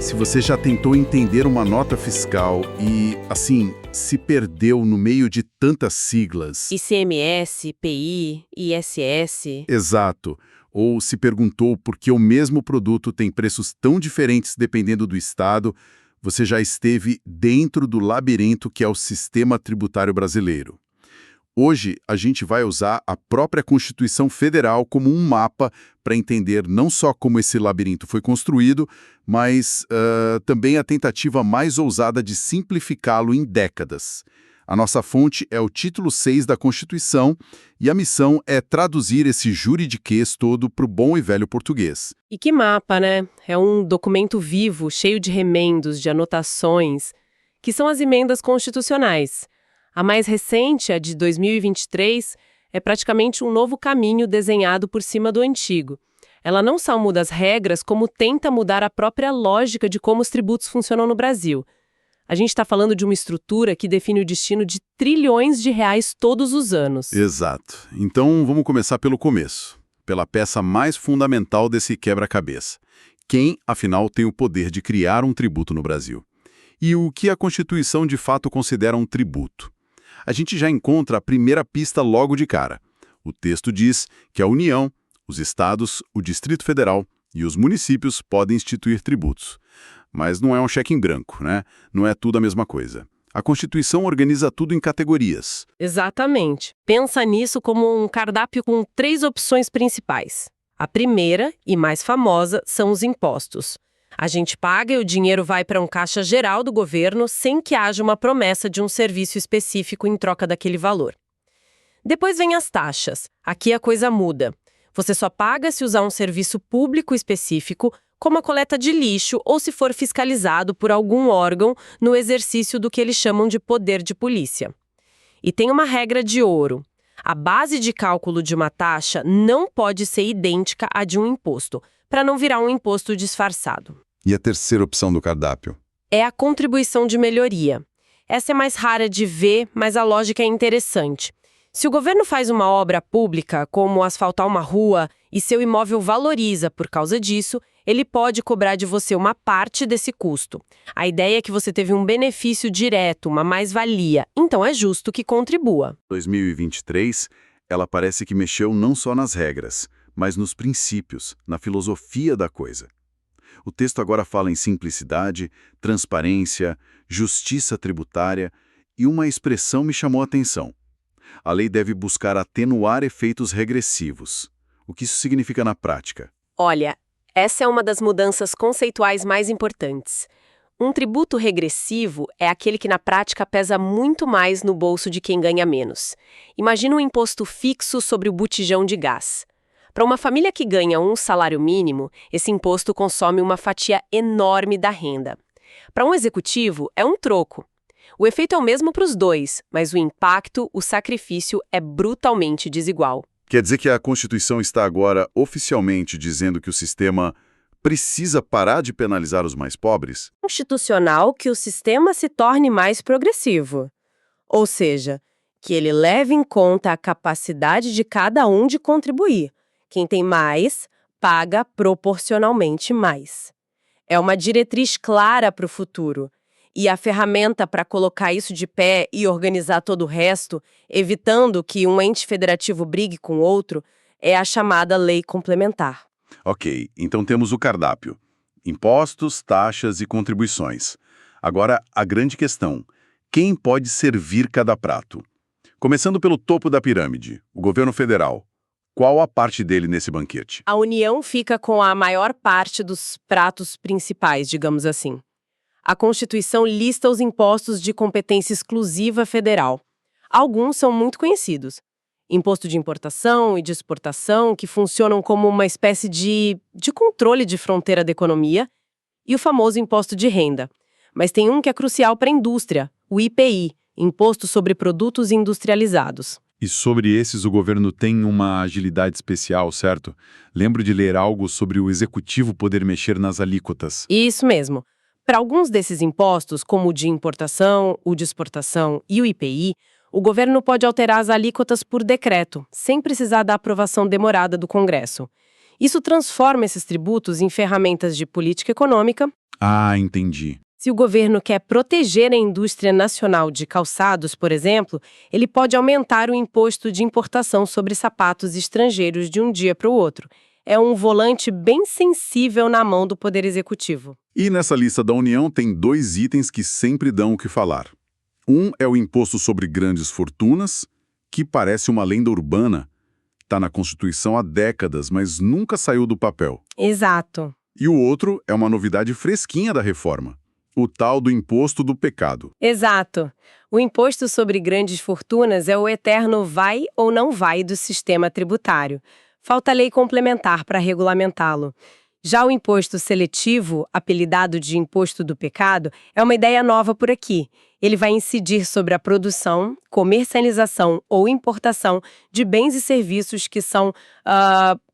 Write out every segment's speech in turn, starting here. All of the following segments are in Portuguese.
Se você já tentou entender uma nota fiscal e, assim, se perdeu no meio de tantas siglas. ICMS, PI, ISS. Exato. Ou se perguntou por que o mesmo produto tem preços tão diferentes dependendo do estado, você já esteve dentro do labirinto que é o sistema tributário brasileiro. Hoje, a gente vai usar a própria Constituição Federal como um mapa para entender não só como esse labirinto foi construído, mas também a tentativa mais ousada de simplificá-lo em décadas. A nossa fonte é o título 6 da Constituição e a missão é traduzir esse juridiquês todo para o bom e velho português. E que mapa, né? É um documento vivo, cheio de remendos, de anotações, que são as emendas constitucionais. A mais recente, a de 2023, é praticamente um novo caminho desenhado por cima do antigo. Ela não só muda as regras, como tenta mudar a própria lógica de como os tributos funcionam no Brasil. A gente está falando de uma estrutura que define o destino de trilhões de reais todos os anos. Exato. Então vamos começar pelo começo, pela peça mais fundamental desse quebra-cabeça. Quem, afinal, tem o poder de criar um tributo no Brasil? E o que a Constituição de fato considera um tributo? A gente já encontra a primeira pista logo de cara. O texto diz que a União, os estados, o Distrito Federal e os municípios podem instituir tributos. Mas não é um cheque em branco, né? Não é tudo a mesma coisa. A Constituição organiza tudo em categorias. Exatamente. Pensa nisso como um cardápio com 3 opções principais. A primeira, e mais famosa, são os impostos. A gente paga e o dinheiro vai para um caixa geral do governo sem que haja uma promessa de um serviço específico em troca daquele valor. Depois vem as taxas. Aqui a coisa muda. Você só paga se usar um serviço público específico, como a coleta de lixo ou se for fiscalizado por algum órgão no exercício do que eles chamam de poder de polícia. E tem uma regra de ouro. A base de cálculo de uma taxa não pode ser idêntica à de um imposto, para não virar um imposto disfarçado. E a terceira opção do cardápio? É a contribuição de melhoria. Essa é mais rara de ver, mas a lógica é interessante. Se o governo faz uma obra pública, como asfaltar uma rua, e seu imóvel valoriza por causa disso, ele pode cobrar de você uma parte desse custo. A ideia é que você teve um benefício direto, uma mais-valia, então é justo que contribua. 2023, ela parece que mexeu não só nas regras, mas nos princípios, na filosofia da coisa. O texto agora fala em simplicidade, transparência, justiça tributária e uma expressão me chamou a atenção. A lei deve buscar atenuar efeitos regressivos. O que isso significa na prática? Olha, essa é uma das mudanças conceituais mais importantes. Um tributo regressivo é aquele que na prática pesa muito mais no bolso de quem ganha menos. Imagina um imposto fixo sobre o botijão de gás. Para uma família que ganha um salário mínimo, esse imposto consome uma fatia enorme da renda. Para um executivo, é um troco. O efeito é o mesmo para os dois, mas o impacto, o sacrifício, é brutalmente desigual. Quer dizer que a Constituição está agora oficialmente dizendo que o sistema precisa parar de penalizar os mais pobres? Constitucional que o sistema se torne mais progressivo. Ou seja, que ele leve em conta a capacidade de cada um de contribuir. Quem tem mais, paga proporcionalmente mais. É uma diretriz clara para o futuro. E a ferramenta para colocar isso de pé e organizar todo o resto, evitando que um ente federativo brigue com outro, é a chamada lei complementar. Ok, então temos o cardápio. Impostos, taxas e contribuições. Agora, a grande questão. Quem pode servir cada prato? Começando pelo topo da pirâmide, o governo federal. Qual a parte dele nesse banquete? A União fica com a maior parte dos pratos principais, digamos assim. A Constituição lista os impostos de competência exclusiva federal. Alguns são muito conhecidos. Imposto de importação e de exportação, que funcionam como uma espécie de controle de fronteira da economia, e o famoso imposto de renda. Mas tem um que é crucial para a indústria, o IPI, Imposto sobre Produtos Industrializados. E sobre esses o governo tem uma agilidade especial, certo? Lembro de ler algo sobre o executivo poder mexer nas alíquotas. Isso mesmo. Para alguns desses impostos, como o de importação, o de exportação e o IPI, o governo pode alterar as alíquotas por decreto, sem precisar da aprovação demorada do Congresso. Isso transforma esses tributos em ferramentas de política econômica. Ah, entendi. Se o governo quer proteger a indústria nacional de calçados, por exemplo, ele pode aumentar o imposto de importação sobre sapatos estrangeiros de um dia para o outro. É um volante bem sensível na mão do Poder Executivo. E nessa lista da União tem 2 itens que sempre dão o que falar. Um é o imposto sobre grandes fortunas, que parece uma lenda urbana. Está na Constituição há décadas, mas nunca saiu do papel. Exato. E o outro é uma novidade fresquinha da reforma. O tal do imposto do pecado. Exato. O imposto sobre grandes fortunas é o eterno vai ou não vai do sistema tributário. Falta lei complementar para regulamentá-lo. Já o imposto seletivo, apelidado de imposto do pecado, é uma ideia nova por aqui. Ele vai incidir sobre a produção, comercialização ou importação de bens e serviços que são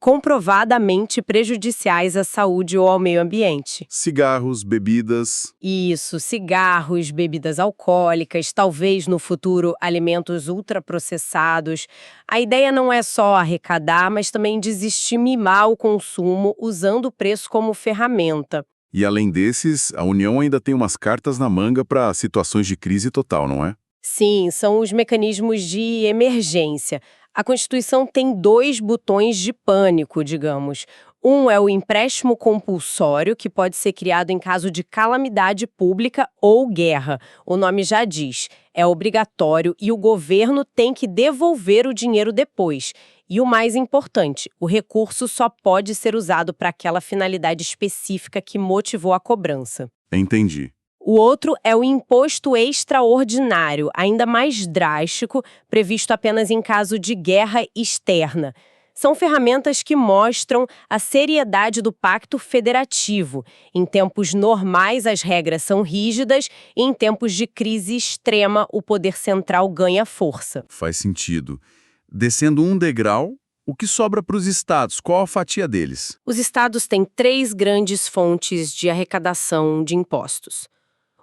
comprovadamente prejudiciais à saúde ou ao meio ambiente. Cigarros, bebidas... Isso, cigarros, bebidas alcoólicas, talvez no futuro alimentos ultraprocessados. A ideia não é só arrecadar, mas também desestimar o consumo usando o preço como ferramenta. E além desses, a União ainda tem umas cartas na manga para situações de crise total, não é? Sim, são os mecanismos de emergência. A Constituição tem 2 botões de pânico, digamos. Um é o empréstimo compulsório, que pode ser criado em caso de calamidade pública ou guerra. O nome já diz, é obrigatório e o governo tem que devolver o dinheiro depois. E o mais importante, o recurso só pode ser usado para aquela finalidade específica que motivou a cobrança. Entendi. O outro é o imposto extraordinário, ainda mais drástico, previsto apenas em caso de guerra externa. São ferramentas que mostram a seriedade do pacto federativo. Em tempos normais, as regras são rígidas e em tempos de crise extrema, o poder central ganha força. Faz sentido. Descendo um degrau, o que sobra para os estados? Qual a fatia deles? Os estados têm 3 grandes fontes de arrecadação de impostos.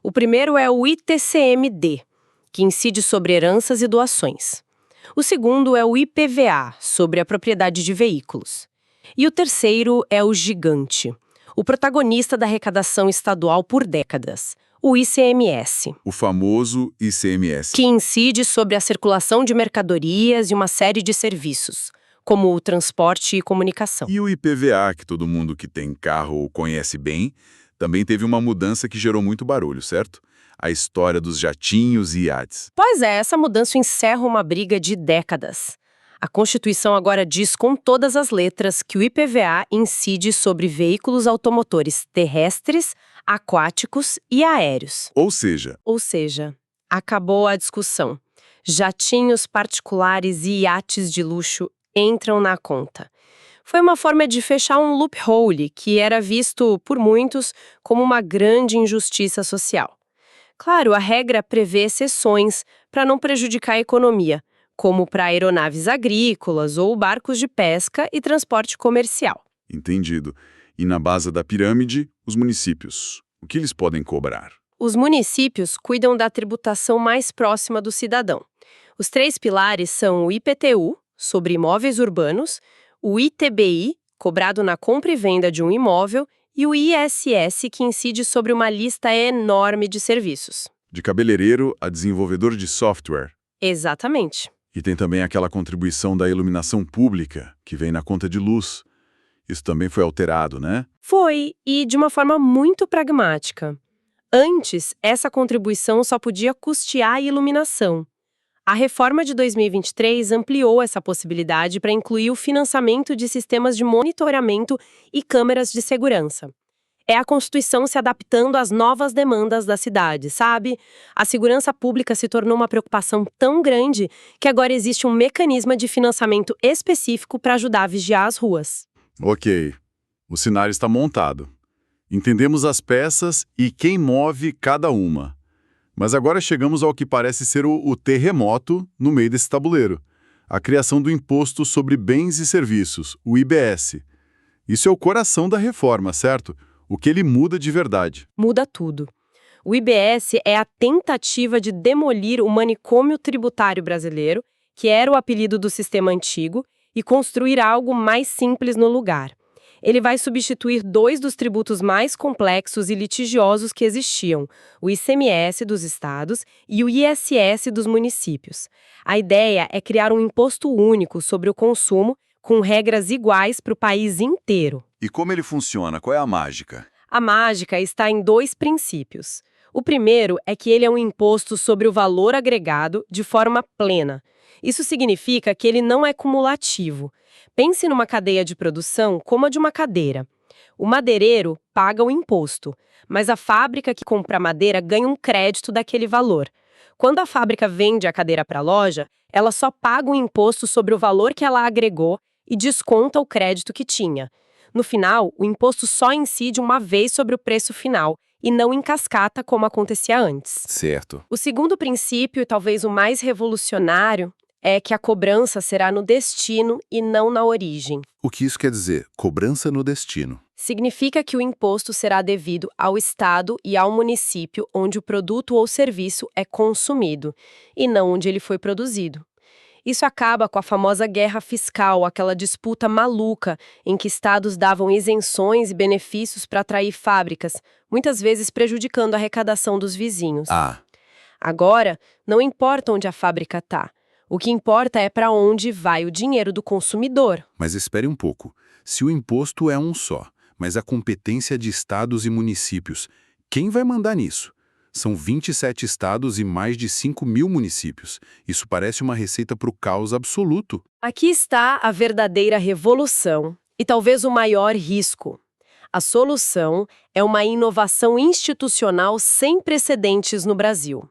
O primeiro é o ITCMD, que incide sobre heranças e doações. O segundo é o IPVA, sobre a propriedade de veículos. E o terceiro é o gigante, o protagonista da arrecadação estadual por décadas, o ICMS. O famoso ICMS. Que incide sobre a circulação de mercadorias e uma série de serviços, como o transporte e comunicação. E o IPVA, que todo mundo que tem carro conhece bem, também teve uma mudança que gerou muito barulho, certo? A história dos jatinhos e iates. Pois é, essa mudança encerra uma briga de décadas. A Constituição agora diz com todas as letras que o IPVA incide sobre veículos automotores terrestres, aquáticos e aéreos. Ou seja, acabou a discussão. Jatinhos particulares e iates de luxo entram na conta. Foi uma forma de fechar um loophole que era visto por muitos como uma grande injustiça social. Claro, a regra prevê exceções para não prejudicar a economia, como para aeronaves agrícolas ou barcos de pesca e transporte comercial. entendido. E na base da pirâmide, os municípios. O que eles podem cobrar? Os municípios cuidam da tributação mais próxima do cidadão. Os 3 pilares são o IPTU, sobre imóveis urbanos, o ITBI, cobrado na compra e venda de um imóvel, e o ISS, que incide sobre uma lista enorme de serviços. De cabeleireiro a desenvolvedor de software. Exatamente. E tem também aquela contribuição da iluminação pública, que vem na conta de luz. Isso também foi alterado, né? Foi, e de uma forma muito pragmática. Antes, essa contribuição só podia custear a iluminação. A reforma de 2023 ampliou essa possibilidade para incluir o financiamento de sistemas de monitoramento e câmeras de segurança. É a Constituição se adaptando às novas demandas da cidade, sabe? A segurança pública se tornou uma preocupação tão grande que agora existe um mecanismo de financiamento específico para ajudar a vigiar as ruas. Ok, o cenário está montado. Entendemos as peças e quem move cada uma. Mas agora chegamos ao que parece ser o terremoto no meio desse tabuleiro. A criação do Imposto sobre Bens e Serviços, o IBS. Isso é o coração da reforma, certo? O que ele muda de verdade. Muda tudo. O IBS é a tentativa de demolir o manicômio tributário brasileiro, que era o apelido do sistema antigo, e construir algo mais simples no lugar. Ele vai substituir dois dos tributos mais complexos e litigiosos que existiam, o ICMS dos estados e o ISS dos municípios. A ideia é criar um imposto único sobre o consumo, com regras iguais para o país inteiro. E como ele funciona? Qual é a mágica? A mágica está em dois princípios. O primeiro é que ele é um imposto sobre o valor agregado de forma plena. Isso significa que ele não é cumulativo. Pense numa cadeia de produção como a de uma cadeira. O madeireiro paga o imposto, mas a fábrica que compra a madeira ganha um crédito daquele valor. Quando a fábrica vende a cadeira para a loja, ela só paga o imposto sobre o valor que ela agregou e desconta o crédito que tinha. No final, o imposto só incide uma vez sobre o preço final e não em cascata como acontecia antes. Certo. O segundo princípio, e talvez o mais revolucionário, é que a cobrança será no destino e não na origem. O que isso quer dizer? Cobrança no destino. Significa que o imposto será devido ao estado e ao município onde o produto ou serviço é consumido, e não onde ele foi produzido. Isso acaba com a famosa guerra fiscal, aquela disputa maluca em que estados davam isenções e benefícios para atrair fábricas, muitas vezes prejudicando a arrecadação dos vizinhos. Agora, não importa onde a fábrica está. O que importa é para onde vai o dinheiro do consumidor. Mas espere um pouco. Se o imposto é um só, mas a competência é de estados e municípios, quem vai mandar nisso? São 27 estados e mais de 5.000 municípios. Isso parece uma receita para o caos absoluto. Aqui está a verdadeira revolução e talvez o maior risco. A solução é uma inovação institucional sem precedentes no Brasil.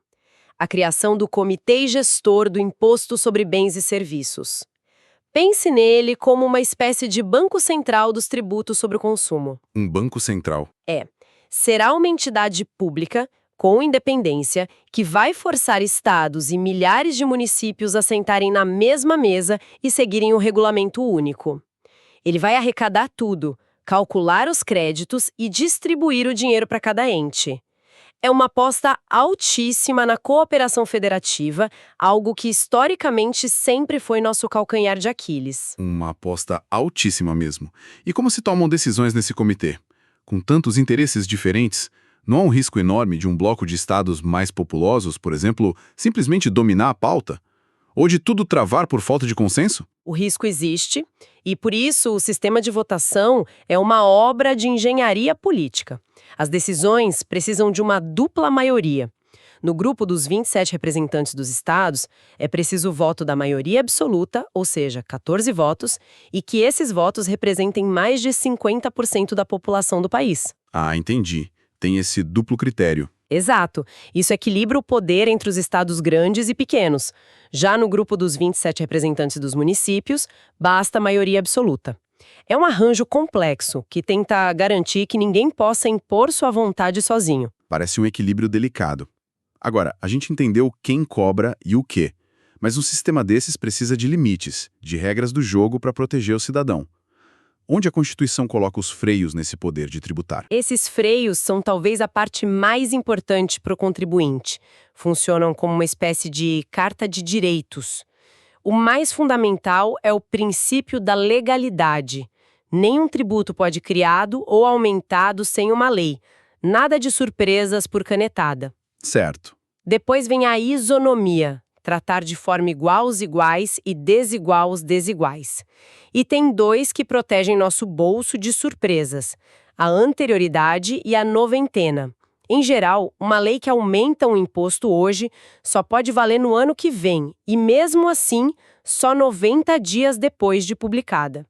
A criação do Comitê Gestor do Imposto sobre Bens e Serviços. Pense nele como uma espécie de banco central dos tributos sobre o consumo. Um banco central. Será uma entidade pública, com independência, que vai forçar estados e milhares de municípios a sentarem na mesma mesa e seguirem o regulamento único. Ele vai arrecadar tudo, calcular os créditos e distribuir o dinheiro para cada ente. É uma aposta altíssima na cooperação federativa, algo que historicamente sempre foi nosso calcanhar de Aquiles. Uma aposta altíssima mesmo. E como se tomam decisões nesse comitê? Com tantos interesses diferentes, não há um risco enorme de um bloco de estados mais populosos, por exemplo, simplesmente dominar a pauta? Ou de tudo travar por falta de consenso? O risco existe, e por isso o sistema de votação é uma obra de engenharia política. As decisões precisam de uma dupla maioria. No grupo dos 27 representantes dos estados, é preciso o voto da maioria absoluta, ou seja, 14 votos, e que esses votos representem mais de 50% da população do país. Entendi. Tem esse duplo critério. Exato. Isso equilibra o poder entre os estados grandes e pequenos. Já no grupo dos 27 representantes dos municípios, basta a maioria absoluta. É um arranjo complexo que tenta garantir que ninguém possa impor sua vontade sozinho. Parece um equilíbrio delicado. Agora, a gente entendeu quem cobra e o quê. Mas um sistema desses precisa de limites, de regras do jogo para proteger o cidadão. Onde a Constituição coloca os freios nesse poder de tributar? Esses freios são talvez a parte mais importante para o contribuinte. Funcionam como uma espécie de carta de direitos. O mais fundamental é o princípio da legalidade. Nenhum tributo pode ser criado ou aumentado sem uma lei. Nada de surpresas por canetada. Certo. Depois vem a isonomia. Tratar de forma igual os iguais e desigual os desiguais. E tem dois que protegem nosso bolso de surpresas: a anterioridade e a noventena. Em geral, uma lei que aumenta um imposto hoje só pode valer no ano que vem, e mesmo assim, só 90 dias depois de publicada.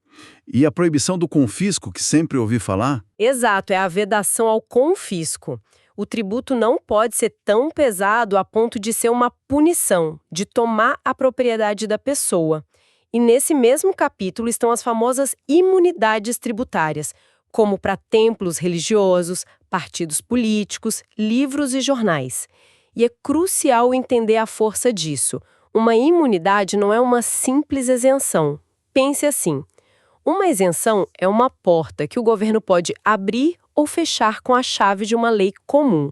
E a proibição do confisco, que sempre ouvi falar? Exato, é a vedação ao confisco. O tributo não pode ser tão pesado a ponto de ser uma punição, de tomar a propriedade da pessoa. E nesse mesmo capítulo estão as famosas imunidades tributárias, como para templos religiosos, partidos políticos, livros e jornais. E é crucial entender a força disso. Uma imunidade não é uma simples isenção. Pense assim: uma isenção é uma porta que o governo pode abrir ou fechar com a chave de uma lei comum.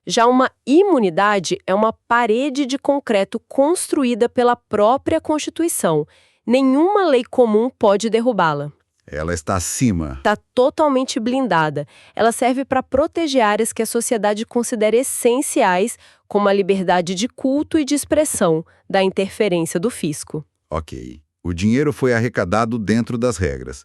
Já uma imunidade é uma parede de concreto construída pela própria Constituição. Nenhuma lei comum pode derrubá-la. Ela está acima. Está totalmente blindada. Ela serve para proteger áreas que a sociedade considera essenciais, como a liberdade de culto e de expressão, da interferência do fisco. Ok. O dinheiro foi arrecadado dentro das regras.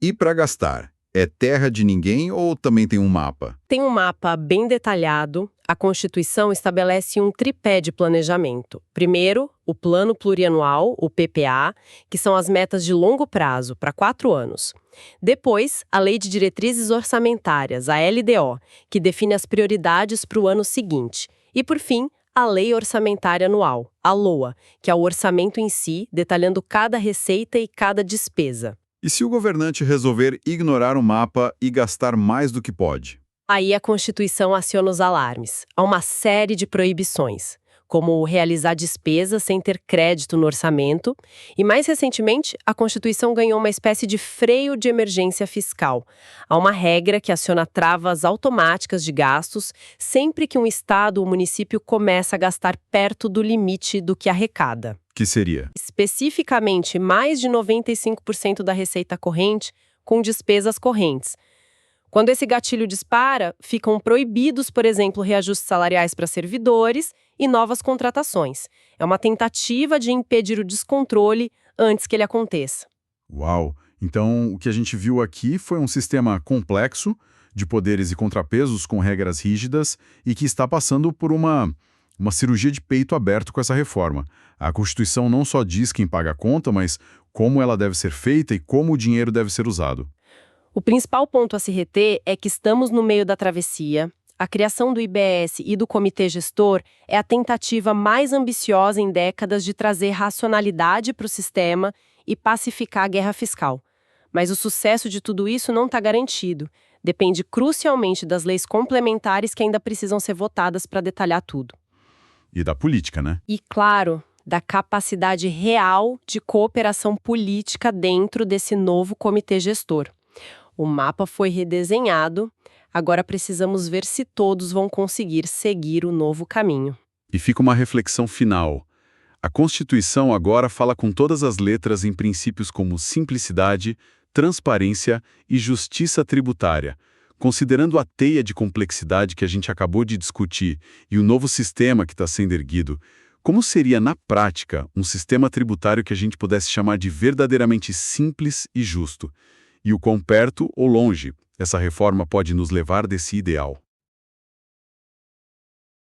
E para gastar? É terra de ninguém ou também tem um mapa? Tem um mapa bem detalhado. A Constituição estabelece um tripé de planejamento. Primeiro, o Plano Plurianual, o PPA, que são as metas de longo prazo, para 4 anos. Depois, a Lei de Diretrizes Orçamentárias, a LDO, que define as prioridades para o ano seguinte. E, por fim, a Lei Orçamentária Anual, a LOA, que é o orçamento em si, detalhando cada receita e cada despesa. E se o governante resolver ignorar o mapa e gastar mais do que pode? Aí a Constituição aciona os alarmes. Há uma série de proibições, como realizar despesas sem ter crédito no orçamento. E, mais recentemente, a Constituição ganhou uma espécie de freio de emergência fiscal. Há uma regra que aciona travas automáticas de gastos sempre que um estado ou município começa a gastar perto do limite do que arrecada. Que seria? Especificamente, mais de 95% da receita corrente com despesas correntes. Quando esse gatilho dispara, ficam proibidos, por exemplo, reajustes salariais para servidores e novas contratações. É uma tentativa de impedir o descontrole antes que ele aconteça. Uau! Então, o que a gente viu aqui foi um sistema complexo, de poderes e contrapesos com regras rígidas e que está passando por uma cirurgia de peito aberto com essa reforma. A Constituição não só diz quem paga a conta, mas como ela deve ser feita e como o dinheiro deve ser usado. O principal ponto a se reter é que estamos no meio da travessia. A criação do IBS e do Comitê Gestor é a tentativa mais ambiciosa em décadas de trazer racionalidade para o sistema e pacificar a guerra fiscal. Mas o sucesso de tudo isso não está garantido. Depende crucialmente das leis complementares que ainda precisam ser votadas para detalhar tudo. E da política, né? E, claro, da capacidade real de cooperação política dentro desse novo Comitê Gestor. O mapa foi redesenhado, agora precisamos ver se todos vão conseguir seguir o novo caminho. E fica uma reflexão final. A Constituição agora fala com todas as letras em princípios como simplicidade, transparência e justiça tributária. Considerando a teia de complexidade que a gente acabou de discutir e o novo sistema que está sendo erguido, como seria, na prática, um sistema tributário que a gente pudesse chamar de verdadeiramente simples e justo? E o quão perto ou longe essa reforma pode nos levar desse ideal?